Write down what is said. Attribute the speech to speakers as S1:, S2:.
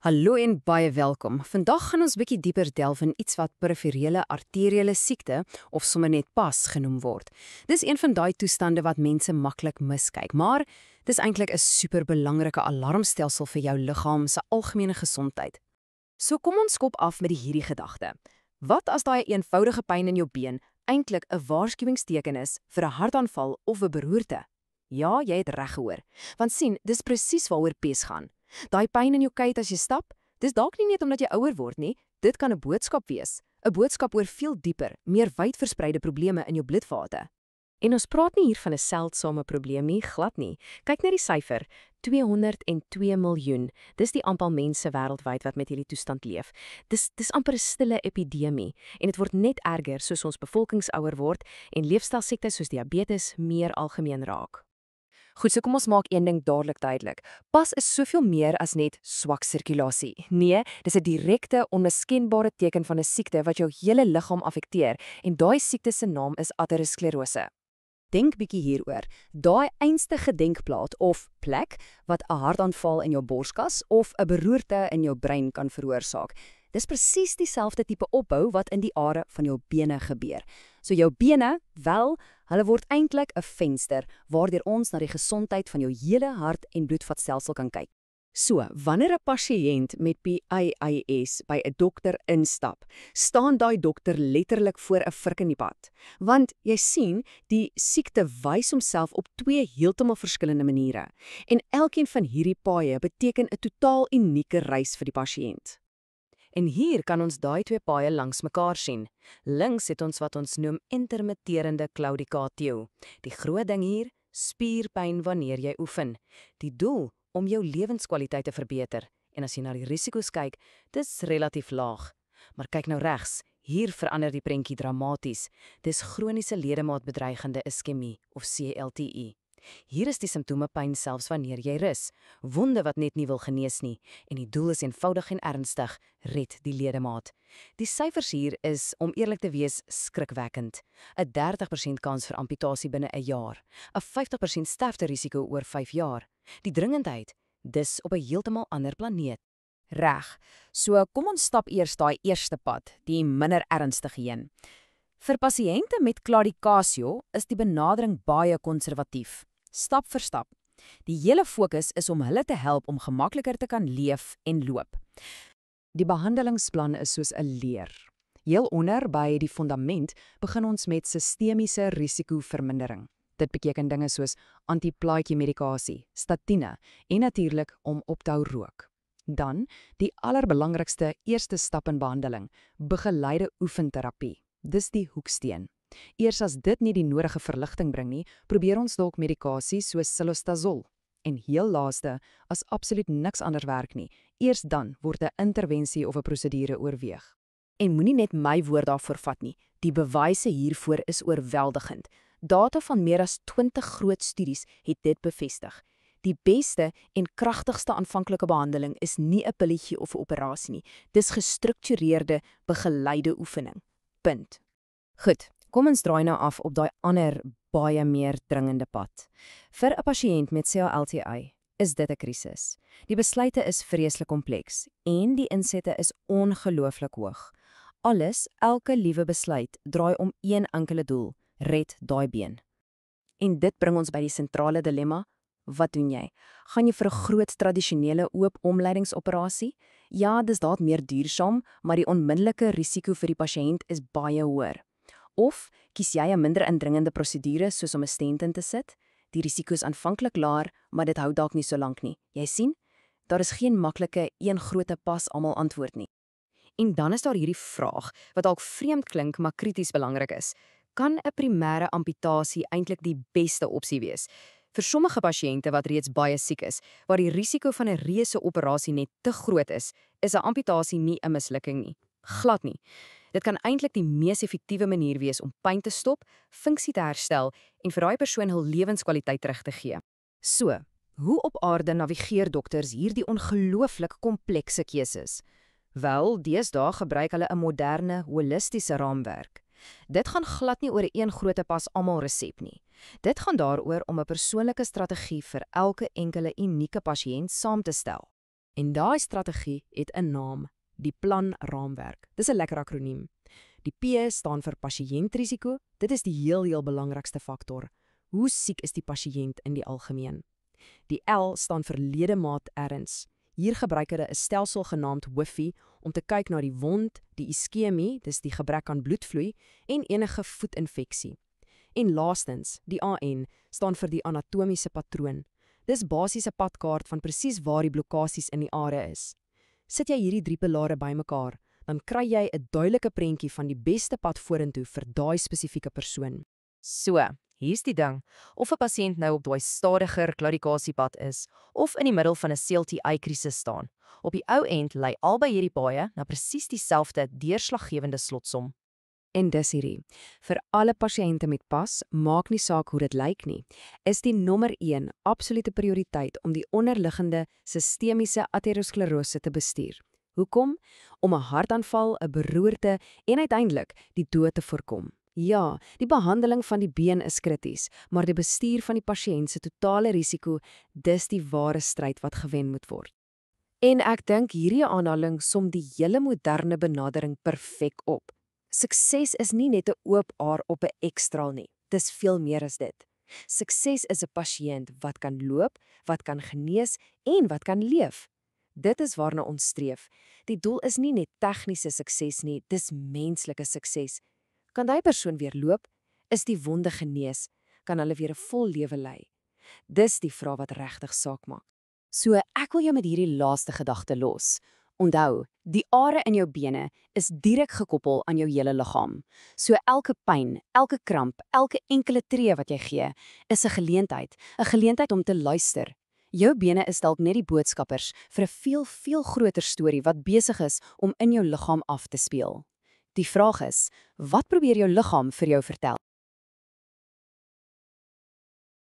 S1: Hallo en baie welkom. Vandag gaan ons bietjie dieper delf in iets wat periferiele arteriële siekte of sommer net PAS genoem word. Dis een van daai toestande wat mense maklik miskyk, maar dis eintlik 'n superbelangrike alarmstelsel vir jou liggaam se algemene gesondheid. So kom ons skop af met hierdie gedagte. Wat as daai eenvoudige pyn in jou been eintlik 'n waarskuwingsteken is vir 'n hartaanval of 'n beroerte? Ja, jy het reg gehoor. Want sien, dis presies waaroor PES gaan. Daai pyn in jou kuit as jy stap, dis dalk nie net omdat jy ouer word nie, dit kan 'n boodskap wees. 'n Boodskap oor veel dieper, meer wydverspreide probleme in jou bloedvate. En ons praat nie hier van 'n seldsame probleem nie, glad nie. Kyk na die syfer, 202 miljoen. Dis die aantal mense wêreldwyd wat met hierdie toestand leef. Dis amper 'n stille epidemie en dit word net erger soos ons bevolkings ouer word en leefstylsiektes soos diabetes meer algemeen raak. Goed, so kom ons maak een ding dadelik duidelik. PAS is soveel meer as net swak sirkulasie. Nee, dis 'n direkte, onmiskenbare teken van 'n siekte wat jou hele liggaam affekteer en daai siekte se naam is aterosklerose. Denk bietjie hieroor. Daai einstige denkplaat of plek wat 'n hartaanval in jou borskas of 'n beroerte in jou brein kan veroorsaak. Dis presies dieselfde tipe opbou wat in die are van jou bene gebeur. So jou bene, wel, hulle word eintlik 'n venster waardeur ons na die gesondheid van jou hele hart- en bloedvatstelsel kan kyk. So, wanneer 'n pasiënt met PAS by 'n dokter instap, staan daai dokter letterlik voor 'n vrik in die pad. Want jy sien, die siekte wys homself op twee heeltemal verskillende maniere. En elkeen van hierdie paaie beteken 'n totaal unieke reis vir die pasiënt. En hier kan ons daai twee paaie langs mekaar sien. Links het ons wat ons noem intermitterende claudicatio. Die groot ding hier, spierpyn wanneer jy oefen. Die doel om jou lewenskwaliteit te verbeter. En as jy na die risiko's kyk, dis relatief laag. Maar kyk nou regs, hier verander die prentjie dramaties. Dis chroniese ledemaatbedreigende iskemie of CLTI. Hier is die simptome pyn selfs wanneer jy rus, wonde wat net nie wil genees nie, en die doel is eenvoudig en ernstig, red die ledemaat. Die syfers hier is, om eerlik te wees, skrikwekkend. 'n 30% kans vir amputasie binne 'n jaar, 'n 50% sterfterisiko oor 5 jaar. Die dringendheid, dis op 'n heeltemal ander planeet. Reg, so kom ons stap eers daai eerste pad, die minder ernstige een. Vir pasiënte met claudicatio is die benadering baie konservatief. Stap vir stap. Die hele fokus is om hulle te help om gemakliker te kan leef en loop. Die behandelingsplan is soos 'n leer. Heel onder by die fondament begin ons met sistemiese risikovermindering. Dit beteken dinge soos antiplaatjie medikasie, statiene en natuurlik om op te hou rook. Dan, die allerbelangrikste eerste stap in behandeling, begeleide oefenterapie. Dis die hoeksteen. Eers as dit nie die nodige verligting bring nie, probeer ons dalk medikasie soos silostazol. En heel laaste, as absoluut niks anders werk nie, eers dan word 'n intervensie of 'n prosedure oorweeg. En moenie net my woord daarvoor vat nie. Die bewyse hiervoor is oorweldigend. Data van meer as 20 groot studies het dit bevestig. Die beste en kragtigste aanvanklike behandeling is nie 'n pilletjie of 'n operasie nie. Dis gestruktureerde, begeleide oefening. Punt. Goed, kom ons draai nou af op daai ander, baie meer dringende pad. Vir 'n pasiënt met CALTI is dit 'n krisis. Die besluite is vreeslik kompleks en die insette is ongelooflik hoog. Elke liewe besluit draai om een enkele doel, red daai been. En dit bring ons by die sentrale dilemma. Wat doen jy? Gaan jy vir 'n groot tradisionele oop omleidingsoperasie? Ja, dis dalk meer duursaam, maar die onmiddellike risiko vir die pasiënt is baie hoër. Of kies jy 'n minder indringende prosedure soos om 'n stent in te sit? Die risiko is aanvanklik laer, maar dit hou dalk nie so lank nie. Jy sien, daar is geen maklike een groot pas almal antwoord nie. En dan is daar hierdie vraag wat dalk vreemd klink, maar krities belangrik is. Kan 'n primêre amputasie eintlik die beste opsie wees? Vir sommige pasiënte wat reeds baie siek is, waar die risiko van 'n reuse operasie net te groot is 'n amputasie nie 'n mislukking nie. Glad nie. Dit kan eintlik die mees effektiewe manier wees om pyn te stop, funksie te herstel en vir daai persoon hul lewenskwaliteit terug te gee. So, hoe op aarde navigeer dokters hierdie ongelooflik komplekse keuses? Wel, deesdae gebruik hulle 'n moderne, holistiese raamwerk. Dit gaan glad nie oor 'n een groot pas almal resep nie. Dit gaan daaroor om 'n persoonlike strategie vir elke enkele unieke pasiënt saam te stel. En daai strategie het 'n naam, die planraamwerk. Dis 'n lekker akroniem. Die P staan vir pasiëntrisiko. Dit is die heel belangrikste faktor. Hoe siek is die pasiënt in die algemeen? Die L staan vir ledemaat erns. Hier gebruik hulle 'n stelsel genaamd WIFI om te kyk na die wond, die iskemie, dis die gebrek aan bloedvloei, en enige voetinfeksie. En laastens, die AN staan vir die anatomiese patroon. Dis basiese padkaart van presies waar die blokkasies in die are is. Sit jy hierdie 3 pilare bymekaar, dan kry jy 'n duidelike prentjie van die beste pad vorentoe vir daai spesifieke persoon.
S2: So, hier's die ding. Of 'n pasiënt nou op daai stadiger klaudikasiepad is, of in die middel van 'n CLTI-krisis staan. Op die ou end lei albei hierdie paaie na presies dieselfde deurslaggewende slotsom.
S1: En dis hierdie. Vir alle pasiënte met PAS, maak nie saak hoe dit lyk nie, is die nommer 1 absolute prioriteit om die onderliggende sistemiese aterosklerose te bestuur. Hoekom? Om 'n hartaanval, 'n beroerte en uiteindelik die dood te voorkom. Ja, die behandeling van die been is krities, maar die bestuur van die pasiënt se totale risiko, dis die ware stryd wat gewen moet word. En ek dink hierdie aanhaling som die hele moderne benadering perfek op. Sukses is nie net 'n oop aar op 'n ekstraal nie. Dis veel meer as dit. Sukses is 'n pasiënt wat kan loop, wat kan genees en wat kan leef. Dit is waarna ons streef. Die doel is nie net tegniese sukses nie, dis menslike sukses. Kan daai persoon weer loop? Is die wonde genees? Kan hulle weer 'n vol lewe lei? Dis die vraag wat regtig saak maak. So, ek wil jou met hierdie laaste gedagte los. Onthou, die are in jou bene is direk gekoppel aan jou hele liggaam. So elke pyn, elke kramp, elke enkele tree wat jy gee, is 'n geleentheid om te luister. Jou bene is dalk net die boodskappers vir 'n veel groter storie wat besig is om in jou liggaam af te speel. Die vraag is, wat probeer jou liggaam vir jou vertel?